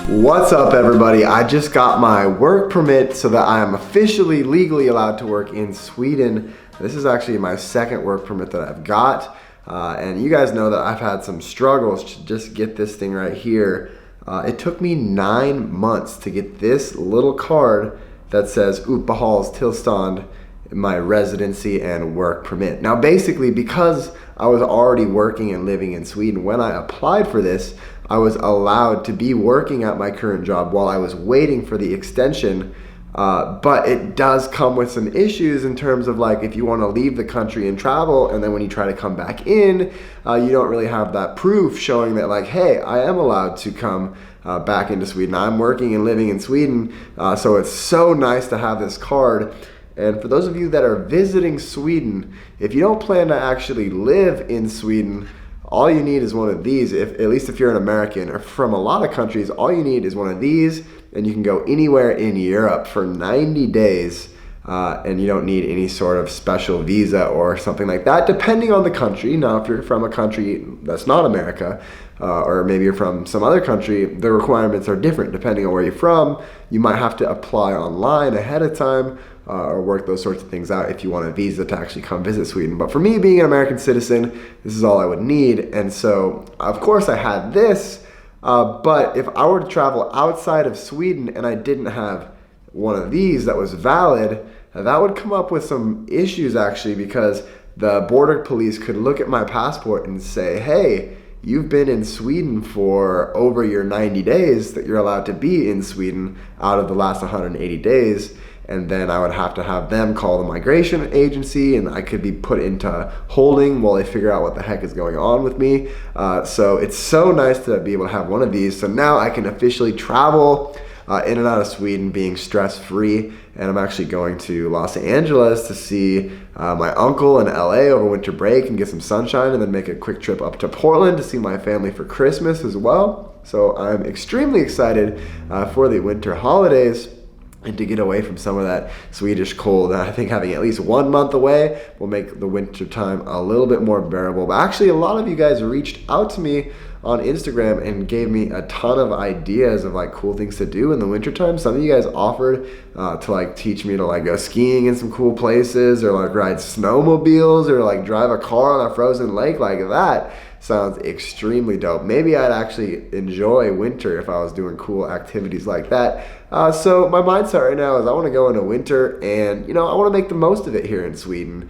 What's up, everybody? I just got my work permit so that I am officially legally allowed to work in Sweden. This is actually my second work permit that I've got. And you guys know that I've had some struggles to just get this thing right here. It took me 9 months to get this little card that says Uppehållstillstånd, my residency and work permit. Now basically, because I was already working and living in Sweden, when I applied for this, I was allowed to be working at my current job while I was waiting for the extension. But it does come with some issues in terms of, like, if you want to leave the country and travel, and then when you try to come back in, you don't really have that proof showing that, like, hey, I am allowed to come back into Sweden. I'm working and living in Sweden. So it's so nice to have this card. And for those of you that are visiting Sweden, if you don't plan to actually live in Sweden, all you need is one of these. At least if you're an American or from a lot of countries, all you need is one of these, and you can go anywhere in Europe for 90 days, and you don't need any sort of special visa or something like that, depending on the country. Now, if you're from a country that's not America, or maybe you're from some other country, the requirements are different depending on where you're from. You might have to apply online ahead of time, or work those sorts of things out if you want a visa to actually come visit Sweden. But for me, being an American citizen, this is all I would need. And so, of course, I had this, but if I were to travel outside of Sweden and I didn't have one of these that was valid, that would come up with some issues, actually, because the border police could look at my passport and say, hey, you've been in Sweden for over your 90 days that you're allowed to be in Sweden out of the last 180 days. And then I would have to have them call the migration agency, and I could be put into holding while they figure out what the heck is going on with me. So it's so nice to be able to have one of these. So now I can officially travel in and out of Sweden being stress-free. And I'm actually going to Los Angeles to see my uncle in LA over winter break and get some sunshine, and then make a quick trip up to Portland to see my family for Christmas as well. So I'm extremely excited for the winter holidays and to get away from some of that Swedish cold. And I think having at least 1 month away will make the winter time a little bit more bearable. But actually, a lot of you guys reached out to me on Instagram and gave me a ton of ideas of, like, cool things to do in the wintertime. Some of you guys offered to, like, teach me to, like, go skiing in some cool places, or, like, ride snowmobiles, or, like, drive a car on a frozen lake. Like, that sounds extremely dope. Maybe I'd actually enjoy winter if I was doing cool activities like that. So my mindset right now is I want to go into winter, and, you know, I want to make the most of it here in Sweden.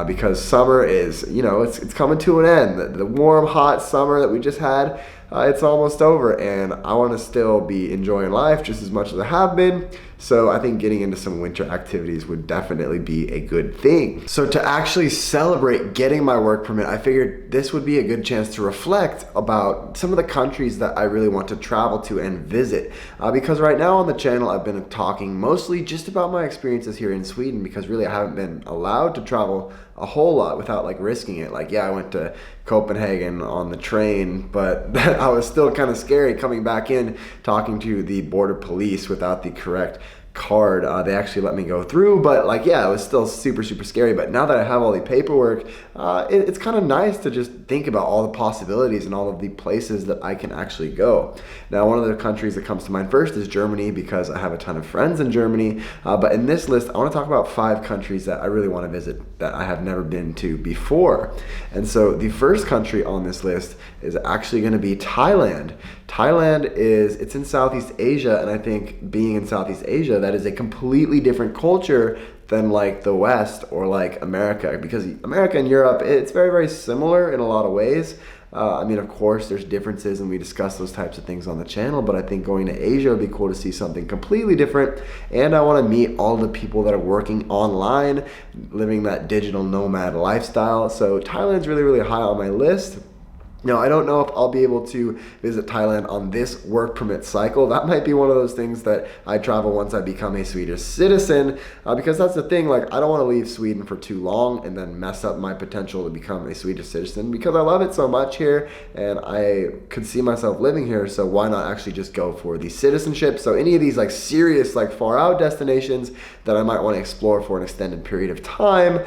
Because summer is, you know, it's coming to an end. The warm, hot summer that we just had, it's almost over, and I want to still be enjoying life just as much as I have been. So I think getting into some winter activities would definitely be a good thing. So to actually celebrate getting my work permit, I figured this would be a good chance to reflect about some of the countries that I really want to travel to and visit. Because right now on the channel, I've been talking mostly just about my experiences here in Sweden, because really I haven't been allowed to travel a whole lot without, like, risking it. Like, yeah, I went to Copenhagen on the train, but I was still kind of scary coming back in, talking to the border police without the correct card. They actually let me go through, but, like, yeah, it was still super scary. But now that I have all the paperwork, it's kind of nice to just think about all the possibilities and all of the places that I can actually go. Now, one of the countries that comes to mind first is Germany, because I have a ton of friends in Germany. But in this list, I want to talk about 5 countries that I really want to visit that I have never been to before. And so the first country on this list is actually going to be Thailand. Thailand it's in Southeast Asia, and I think being in Southeast Asia, that is a completely different culture than, like, the West or, like, America, because America and Europe, it's very similar in a lot of ways. I mean, of course, there's differences, and we discuss those types of things on the channel, but I think going to Asia would be cool to see something completely different, and I want to meet all the people that are working online, living that digital nomad lifestyle. So Thailand's really high on my list. Now, I don't know if I'll be able to visit Thailand on this work permit cycle. That might be one of those things that I travel once I become a Swedish citizen, because that's the thing, like, I don't want to leave Sweden for too long and then mess up my potential to become a Swedish citizen, because I love it so much here and I could see myself living here. So why not actually just go for the citizenship? So any of these, like, serious, like, far out destinations that I might want to explore for an extended period of time,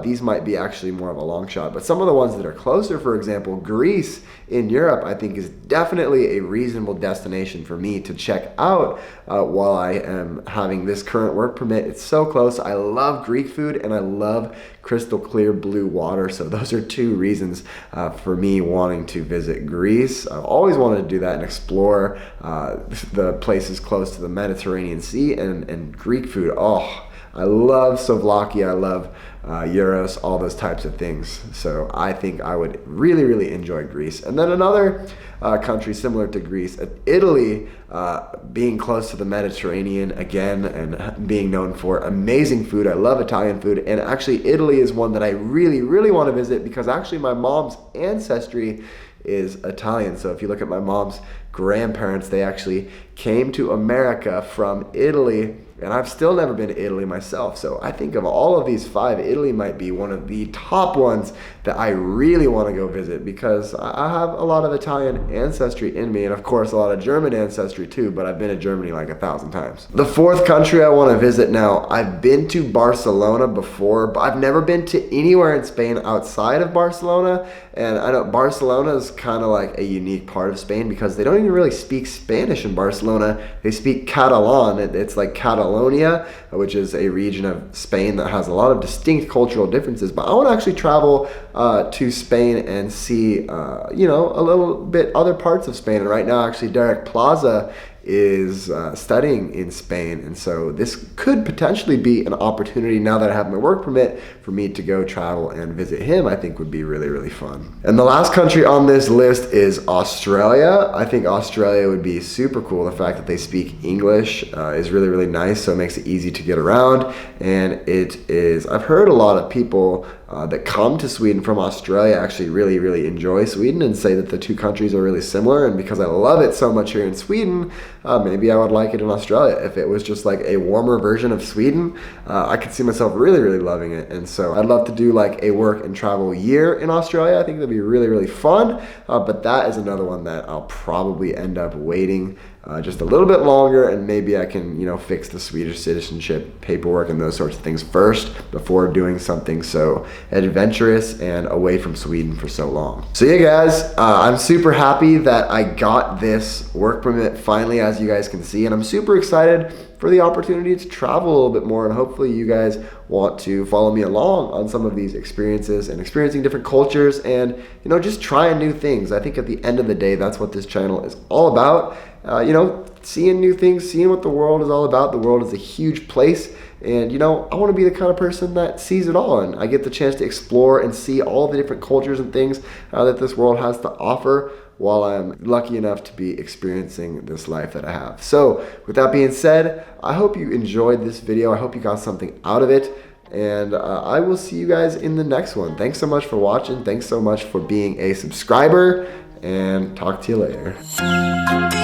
these might be actually more of a long shot. But some of the ones that are closer, for example, Greece, Greece in Europe, I think, is definitely a reasonable destination for me to check out while I am having this current work permit. It's so close. I love Greek food and I love crystal clear blue water. So those are two reasons for me wanting to visit Greece. I've always wanted to do that and explore the places close to the Mediterranean Sea, and Greek food. Oh, I love souvlaki, I love gyros, all those types of things. So I think I would really, really enjoy Greece. And then another country similar to Greece, Italy, being close to the Mediterranean again and being known for amazing food. I love Italian food, and actually Italy is one that I really, really want to visit because actually my mom's ancestry is Italian. So if you look at my mom's grandparents, they actually came to America from Italy, and I've still never been to Italy myself. So I think of all of these 5, Italy might be one of the top ones that I really want to go visit because I have a lot of Italian ancestry in me, and of course a lot of German ancestry too, but I've been to Germany like 1,000 times. The 4th country I want to visit now, I've been to Barcelona before, but I've never been to anywhere in Spain outside of Barcelona. And I know Barcelona is kind of like a unique part of Spain because they don't even really speak Spanish in Barcelona. They speak Catalan. It's like Catalonia, which is a region of Spain that has a lot of distinct cultural differences. But I want to actually travel to Spain and see, a little bit other parts of Spain. And right now, actually, Derek Plaza is studying in Spain, and so this could potentially be an opportunity now that I have my work permit for me to go travel and visit him. I think would be really, really fun. And the last country on this list is Australia. I think Australia would be super cool. The fact that they speak English is really, really nice, so it makes it easy to get around. And I've heard a lot of people that come to Sweden from Australia actually really, really enjoy Sweden and say that the two countries are really similar. And because I love it so much here in Sweden, maybe I would like it in Australia. If it was just like a warmer version of Sweden, I could see myself really, really loving it. And so I'd love to do like a work and travel year in Australia. I think that'd be really, really fun. But that is another one that I'll probably end up waiting just a little bit longer, and maybe I can, fix the Swedish citizenship paperwork and those sorts of things first before doing something so adventurous and away from Sweden for so long. So yeah, guys, I'm super happy that I got this work permit finally, as you guys can see, and I'm super excited for the opportunity to travel a little bit more, and hopefully you guys want to follow me along on some of these experiences and experiencing different cultures and, just trying new things. I think at the end of the day, that's what this channel is all about. Seeing new things, seeing what the world is all about. The world is a huge place, and I want to be the kind of person that sees it all, and I get the chance to explore and see all the different cultures and things that this world has to offer while I'm lucky enough to be experiencing this life that I have. So with that being said, I hope you enjoyed this video. I hope you got something out of it, and I will see you guys in the next one. Thanks so much for watching. Thanks so much for being a subscriber, and talk to you later.